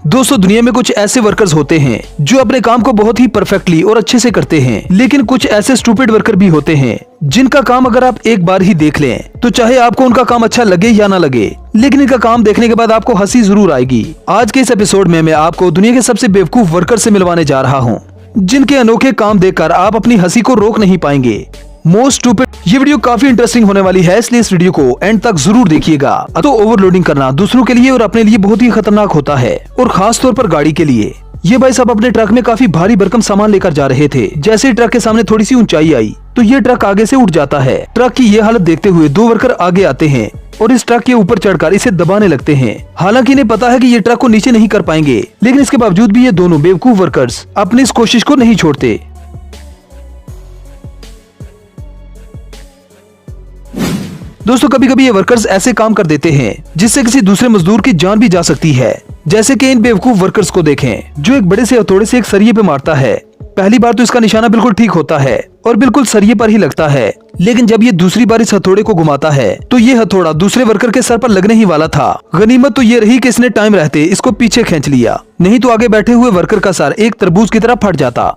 दोस्तों दुनिया में कुछ ऐसे वर्कर्स होते हैं जो अपने काम को बहुत ही परफेक्टली और अच्छे से करते हैं, लेकिन कुछ ऐसे स्टूपिड वर्कर भी होते हैं जिनका काम अगर आप एक बार ही देख लें तो चाहे आपको उनका काम अच्छा लगे या ना लगे, लेकिन इनका काम देखने के बाद आपको हंसी जरूर आएगी। आज के इस एपिसोड में मैं आपको दुनिया के सबसे बेवकूफ वर्कर से मिलवाने जा रहा हूँ, जिनके अनोखे काम देखकर आप अपनी हंसी को रोक नहीं पाएंगे। Most stupid. ये वीडियो काफी इंटरेस्टिंग होने वाली है, इसलिए इस वीडियो को एंड तक जरूर देखिएगा। तो ओवरलोडिंग करना दूसरों के लिए और अपने लिए बहुत ही खतरनाक होता है, और खास तौर पर गाड़ी के लिए। ये भाई साहब अपने ट्रक में काफी भारी भरकम सामान लेकर जा रहे थे। जैसे ही ट्रक के सामने थोड़ी सी ऊंचाई आई तो ये ट्रक आगे से उठ जाता है। ट्रक की ये हालत देखते हुए दो वर्कर आगे आते हैं और इस ट्रक के ऊपर चढ़कर इसे दबाने लगते हैं। हालांकि इन्हें पता है कि ये ट्रक को नीचे नहीं कर पाएंगे, लेकिन इसके बावजूद भी ये दोनों बेवकूफ वर्कर्स अपनी इस कोशिश को नहीं छोड़ते। दोस्तों कभी कभी ये वर्कर्स ऐसे काम कर देते हैं जिससे किसी दूसरे मजदूर की जान भी जा सकती है। जैसे कि इन बेवकूफ वर्कर्स को देखें जो एक बड़े से हथौड़े से एक सरिये पे मारता है। पहली बार तो इसका निशाना बिल्कुल ठीक होता है और बिल्कुल सरिये पर ही लगता है, लेकिन जब ये दूसरी बार इस हथौड़े को घुमाता है तो ये हथौड़ा दूसरे वर्कर के सर पर लगने ही वाला था। गनीमत तो ये रही कि इसने टाइम रहते इसको पीछे खींच लिया, नहीं तो आगे बैठे हुए वर्कर का सर एक तरबूज की तरह फट जाता।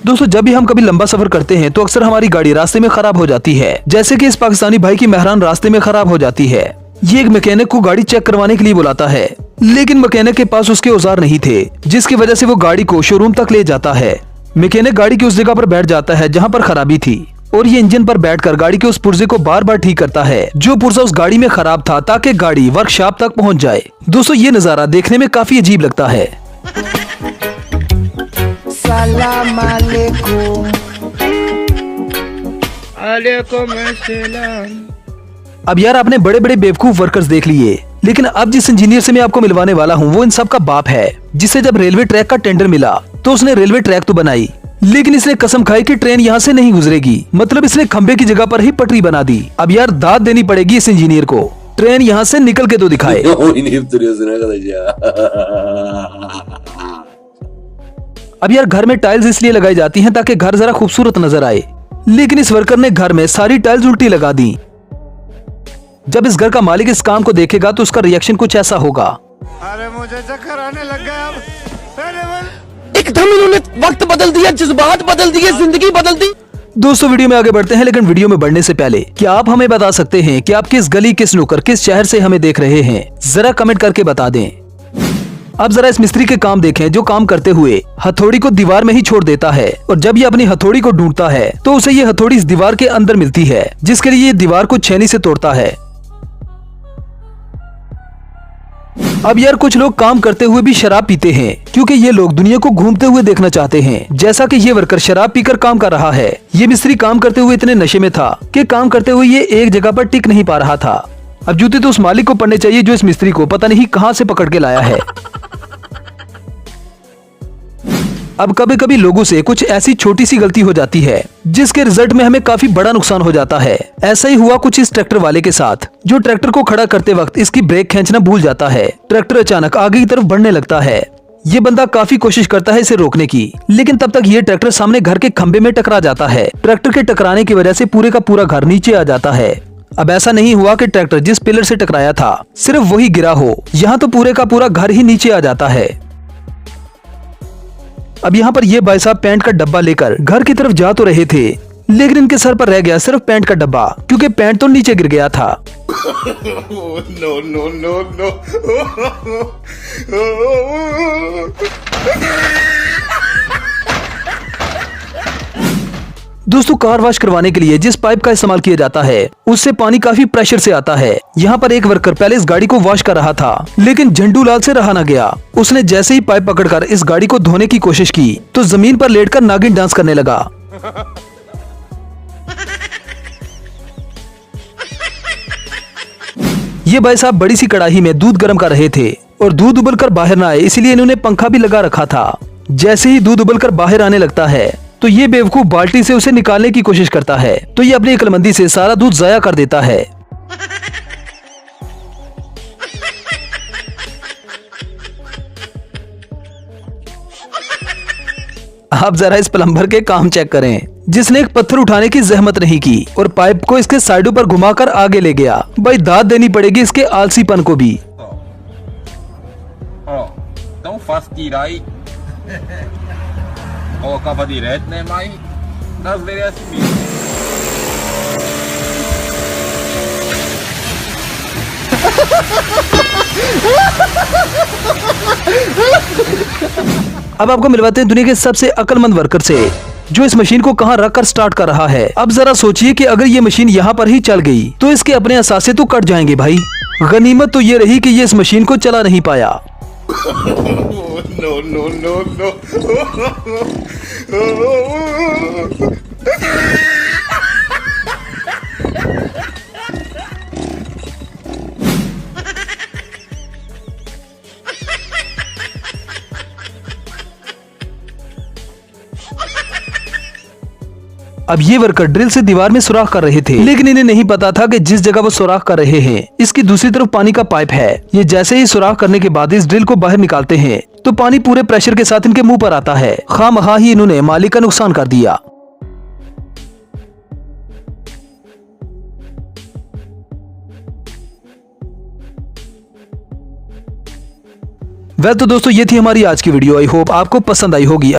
दोस्तों जब भी हम कभी लंबा सफर करते हैं तो अक्सर हमारी गाड़ी रास्ते में खराब हो जाती है। जैसे कि इस पाकिस्तानी भाई की मेहरान रास्ते में खराब हो जाती है। ये एक मैकेनिक को गाड़ी चेक करवाने के लिए बुलाता है, लेकिन मैकेनिक के पास उसके औजार नहीं थे, जिसकी वजह से वो गाड़ी को शोरूम तक ले जाता है। मैकेनिक गाड़ी की उस जगह पर बैठ जाता है जहाँ पर खराबी थी, और ये इंजन पर बैठकर गाड़ी के उस पुर्जे को बार बार ठीक करता है जो पुर्जा उस गाड़ी में खराब था, ताकि गाड़ी वर्कशॉप तक पहुँच जाए। दोस्तों ये नजारा देखने में काफी अजीब लगता है। सलाम अलैकुम। अब यार आपने बड़े बड़े बेवकूफ वर्कर्स देख लिए, लेकिन अब जिस इंजीनियर से मैं आपको मिलवाने वाला हूँ वो इन सब का बाप है, जिसे जब रेलवे ट्रैक का टेंडर मिला तो उसने रेलवे ट्रैक तो बनाई, लेकिन इसने कसम खाई कि ट्रेन यहाँ से नहीं गुजरेगी। मतलब इसने खंबे की जगह पर ही पटरी बना दी। अब यार दाद देनी पड़ेगी इस इंजीनियर को, ट्रेन यहाँ से निकल के तो दिखाए। अब यार घर में टाइल्स इसलिए लगाई जाती हैं ताकि घर जरा खूबसूरत नजर आए, लेकिन इस वर्कर ने घर में सारी टाइल्स उल्टी लगा दी। जब इस घर का मालिक इस काम को देखेगा तो उसका रिएक्शन कुछ ऐसा होगा। अरे मुझे चक्कर आने लग गया अब। एकदम इन्होंने वक्त बदल दिया, जज्बात बदल दिए, जिंदगी बदल दी। दोस्तों वीडियो में आगे बढ़ते हैं, लेकिन वीडियो में बढ़ने से पहले क्या आप हमें बता सकते हैं कि आप किस गली, किस नुक्कड़, किस शहर से हमें देख रहे हैं? जरा कमेंट करके बता दें। अब जरा इस मिस्त्री के काम देखें जो काम करते हुए हथौड़ी को दीवार में ही छोड़ देता है, और जब ये अपनी हथौड़ी को ढूंढता है तो उसे ये हथौड़ी इस दीवार के अंदर मिलती है, जिसके लिए ये दीवार को छेनी से तोड़ता है। अब यार कुछ लोग काम करते हुए भी शराब पीते हैं, क्योंकि ये लोग दुनिया को घूमते हुए देखना चाहते हैं, जैसा कि ये वर्कर शराब पीकर काम कर रहा है। ये मिस्त्री काम करते हुए इतने नशे में था कि काम करते हुए ये एक जगह पर टिक नहीं पा रहा था। अब जूते तो उस मालिक को पड़ने चाहिए जो इस मिस्त्री को पता नहीं कहां से पकड़ के लाया है। अब कभी कभी लोगों से कुछ ऐसी छोटी सी गलती हो जाती है जिसके रिजल्ट में हमें काफी बड़ा नुकसान हो जाता है। ऐसा ही हुआ कुछ इस ट्रैक्टर वाले के साथ, जो ट्रैक्टर को खड़ा करते वक्त इसकी ब्रेक खींचना भूल जाता है। ट्रैक्टर अचानक आगे की तरफ बढ़ने लगता है। ये बंदा काफी कोशिश करता है इसे रोकने की, लेकिन तब तक ये ट्रैक्टर सामने घर के खंबे में टकरा जाता है। ट्रैक्टर के टकराने की वजह से पूरे का पूरा घर नीचे आ जाता है। अब ऐसा नहीं हुआ कि ट्रैक्टर जिस पिलर से टकराया था सिर्फ वही गिरा हो, यहाँ तो पूरे का पूरा घर ही नीचे आ जाता है। अब यहाँ पर ये भाई साहब पैंट का डब्बा लेकर घर की तरफ जा तो रहे थे, लेकिन इनके सर पर रह गया सिर्फ पैंट का डब्बा, क्योंकि पैंट तो नीचे गिर गया था। No no no no. दोस्तों कार वॉश करवाने के लिए जिस पाइप का इस्तेमाल किया जाता है उससे पानी काफी प्रेशर से आता है। यहाँ पर एक वर्कर पहले इस गाड़ी को वॉश कर रहा था, लेकिन झंडू लाल से रहा न गया। उसने जैसे ही पाइप पकड़कर इस गाड़ी को धोने की कोशिश की तो जमीन पर लेटकर नागिन डांस करने लगा। ये भाई साहब बड़ी सी कड़ाही में दूध गर्म कर रहे थे, और दूध उबलकर बाहर न आए इसलिए इन्होंने पंखा भी लगा रखा था। जैसे ही दूध उबलकर बाहर आने लगता है तो ये बेवकूफ बाल्टी से उसे निकालने की कोशिश करता है, तो ये अपनी अक्लमंदी से सारा दूध जाया कर देता है। आप जरा इस प्लम्बर के काम चेक करें, जिसने एक पत्थर उठाने की जहमत नहीं की और पाइप को इसके साइडों पर घुमाकर आगे ले गया। भाई दाद देनी पड़ेगी इसके आलसीपन को भी। Oh, tão fácil tirar e colocava direto, né? Mas às vezes é assim mesmo. अब आपको मिलवाते हैं दुनिया के सबसे अक्लमंद वर्कर से, जो इस मशीन को कहां रखकर स्टार्ट कर रहा है। अब जरा सोचिए कि अगर ये मशीन यहाँ पर ही चल गई तो इसके अपने असासे तो कट जाएंगे भाई। गनीमत तो ये रही कि ये इस मशीन को चला नहीं पाया। No, no, no, no. अब ये वर्कर ड्रिल से दीवार में सुराख कर रहे थे, लेकिन इन्हें नहीं पता था कि जिस जगह वो सुराख कर रहे हैं इसकी दूसरी तरफ पानी का पाइप है। ये जैसे ही सुराख करने के बाद इस ड्रिल को बाहर निकालते हैं तो पानी पूरे प्रेशर के साथ इनके मुंह पर आता है। खामखा ही इन्होंने मालिक का नुकसान कर दिया। वेल तो दोस्तों ये थी हमारी आज की वीडियो। आई होप आपको पसंद आई होगी।